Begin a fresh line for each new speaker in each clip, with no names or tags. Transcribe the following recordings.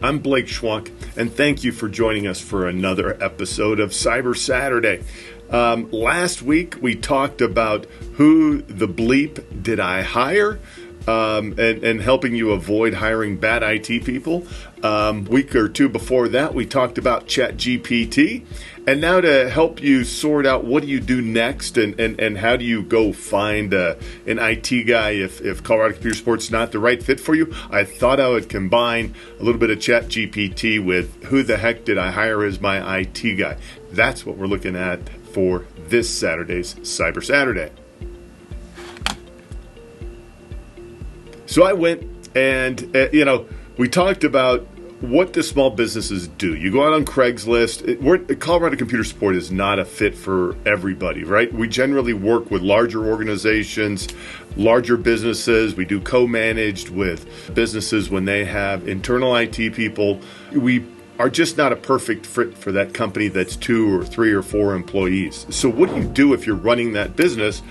I'm Blake Schwank, and thank you for joining us for another episode of Cyber Saturday. Last week, we talked about who the bleep did I hire, and helping you avoid hiring bad IT people. Week or two before that, we talked about ChatGPT. And now to help you sort out what do you do next and how do you go find an IT guy if Colorado Computer Support's not the right fit for you, I thought I would combine a little bit of ChatGPT with who the heck did I hire as my IT guy. That's what we're looking at for this Saturday's Cyber Saturday. So I went and, we talked about what do small businesses do. You go out on Craigslist. Colorado Computer Support is not a fit for everybody, right? We generally work with larger organizations, larger businesses. We do co-managed with businesses when they have internal IT people. We are just not a perfect fit for that company that's 2 or 3 or 4 employees. So what do you do if you're running that business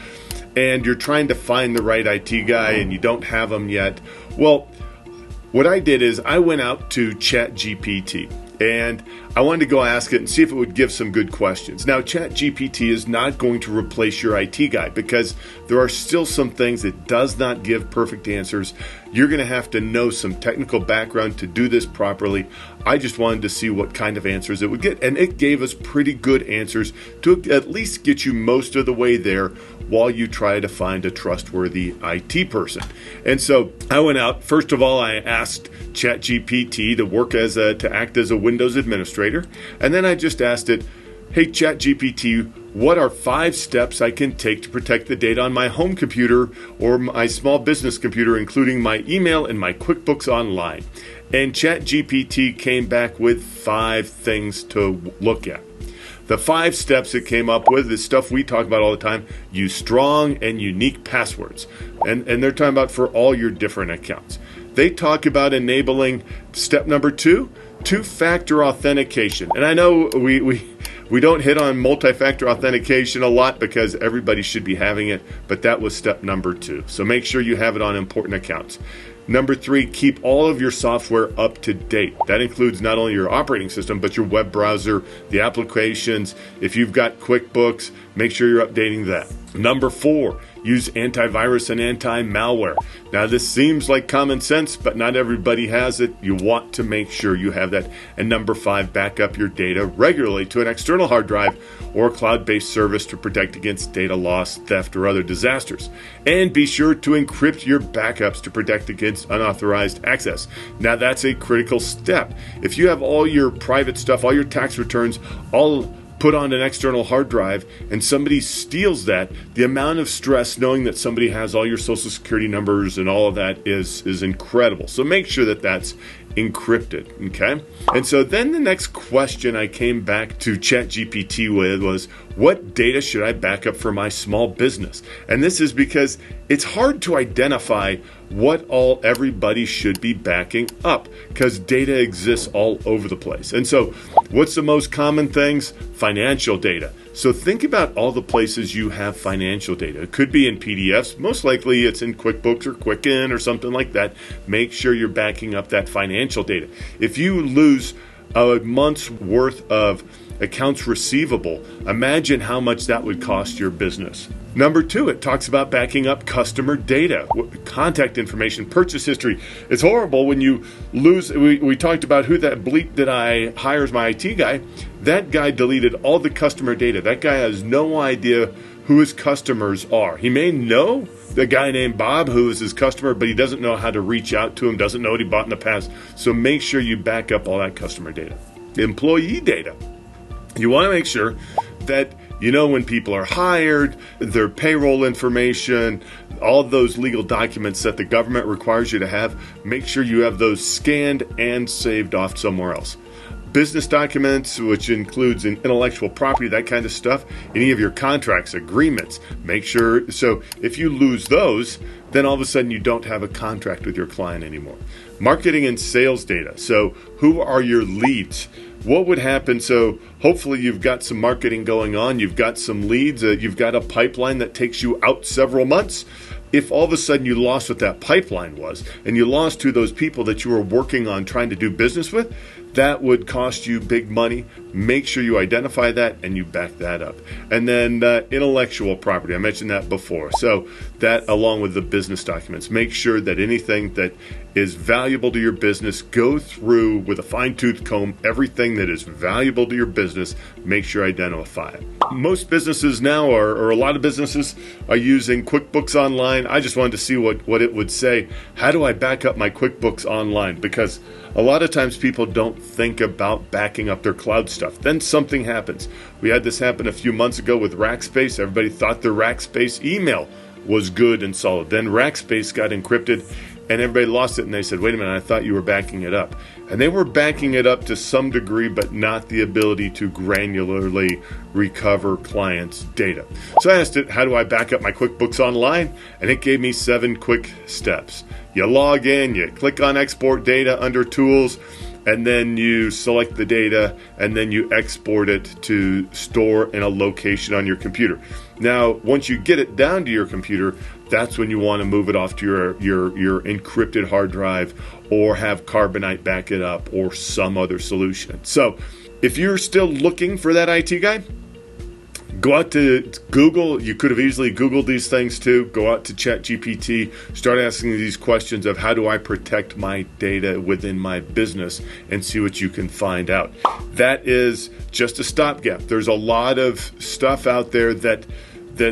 and you're trying to find the right IT guy and you don't have them yet? Well, what I did is I went out to ChatGPT and I wanted to go ask it and see if it would give some good questions. Now, ChatGPT is not going to replace your IT guy because there are still some things it does not give perfect answers. You're going to have to know some technical background to do this properly. I just wanted to see what kind of answers it would get, and it gave us pretty good answers to at least get you most of the way there while you try to find a trustworthy IT person. And so I went out. First of all, I asked ChatGPT to act as a Windows administrator, and then I just asked it, "Hey ChatGPT, what are 5 steps I can take to protect the data on my home computer or my small business computer, including my email and my QuickBooks Online?" And ChatGPT came back with 5 things to look at. The 5 steps it came up with is stuff we talk about all the time. Use strong and unique passwords. And they're talking about for all your different accounts. They talk about enabling step number 2, 2-factor authentication. And I know we don't hit on multi-factor authentication a lot because everybody should be having it, but that was step number 2. So make sure you have it on important accounts. Number 3, keep all of your software up to date. That includes not only your operating system, but your web browser, the applications. If you've got QuickBooks, make sure you're updating that. Number 4, use antivirus and anti-malware. Now, this seems like common sense, but not everybody has it. You want to make sure you have that. And number 5, back up your data regularly to an external hard drive or cloud-based service to protect against data loss, theft, or other disasters. And be sure to encrypt your backups to protect against unauthorized access. Now, that's a critical step. If you have all your private stuff, all your tax returns, all put on an external hard drive and somebody steals that, the amount of stress knowing that somebody has all your social security numbers and all of that is incredible. So make sure that that's encrypted, okay? And so then the next question I came back to ChatGPT with was, what data should I back up for my small business? And this is because it's hard to identify what all everybody should be backing up because data exists all over the place. And so what's the most common things? Financial data. So think about all the places you have financial data. It could be in PDFs. Most likely it's in QuickBooks or Quicken or something like that. Make sure you're backing up that financial data. If you lose a month's worth of accounts receivable, imagine how much that would cost your business. Number 2, it talks about backing up customer data, contact information, purchase history. It's horrible when you lose. We talked about who that bleep did I hire as my IT guy. That guy deleted all the customer data. That guy has no idea who his customers are. He may know the guy named Bob who is his customer, but he doesn't know how to reach out to him, doesn't know what he bought in the past. So make sure you back up all that customer data. Employee data. You want to make sure that you know when people are hired, their payroll information, all of those legal documents that the government requires you to have. Make sure you have those scanned and saved off somewhere else. Business documents, which includes intellectual property, that kind of stuff, any of your contracts, agreements, make sure. So if you lose those, then all of a sudden you don't have a contract with your client anymore. Marketing and sales data. So who are your leads? What would happen? So hopefully you've got some marketing going on. You've got some leads. You've got a pipeline that takes you out several months. if all of a sudden you lost what that pipeline was, and you lost to those people that you were working on trying to do business with, that would cost you big money. Make sure you identify that and you back that up. And then intellectual property, I mentioned that before. So that, along with the business documents, make sure that anything that is valuable to your business, go through with a fine-tooth comb everything that is valuable to your business. Make sure you identify it. Most businesses now, or a lot of businesses, are using QuickBooks Online. I just wanted to see what it would say. How do I back up my QuickBooks Online? Because a lot of times people don't think about backing up their cloud stuff. Then something happens. We had this happen a few months ago with Rackspace. Everybody thought their Rackspace email was good and solid. Then Rackspace got encrypted and everybody lost it, and they said, wait a minute, I thought you were backing it up. And they were backing it up to some degree, but not the ability to granularly recover clients' data. So I asked it, how do I back up my QuickBooks Online? And it gave me 7 quick steps. You log in, you click on Export Data under Tools, and then you select the data, and then you export it to store in a location on your computer. Now, once you get it down to your computer, that's when you want to move it off to your encrypted hard drive, or have Carbonite back it up, or some other solution. So if you're still looking for that IT guy, go out to Google. You could have easily Googled these things too. Go out to ChatGPT, start asking these questions of how do I protect my data within my business, and see what you can find out. That is just a stopgap. There's a lot of stuff out there that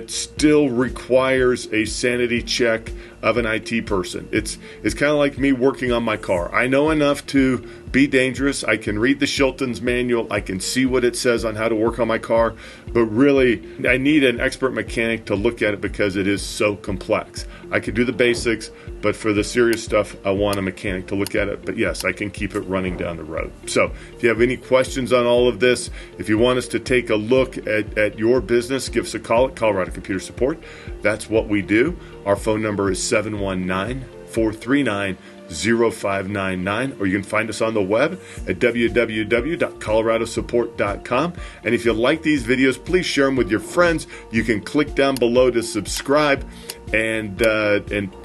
still requires a sanity check of an IT person. It's kind of like me working on my car. I know enough to be dangerous. I can read the Shilton's manual. I can see what it says on how to work on my car. But really, I need an expert mechanic to look at it because it is so complex. I can do the basics, but for the serious stuff, I want a mechanic to look at it. But yes, I can keep it running down the road. So if you have any questions on all of this, if you want us to take a look at your business, give us a call at Colorado Computer Support. That's what we do. Our phone number is 719-439-0599, or you can find us on the web at www.coloradosupport.com. And if you like these videos, please share them with your friends. You can click down below to subscribe, and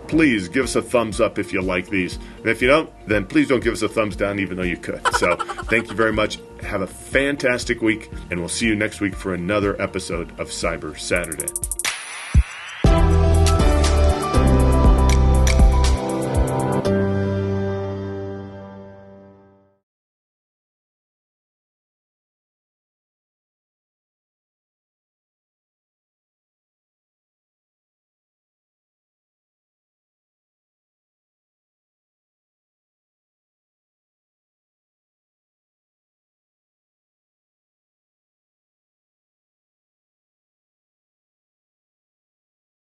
please give us a thumbs up if you like these. And if you don't, then please don't give us a thumbs down, even though you could. So thank you very much. Have a fantastic week, and we'll see you next week for another episode of Cyber Saturday.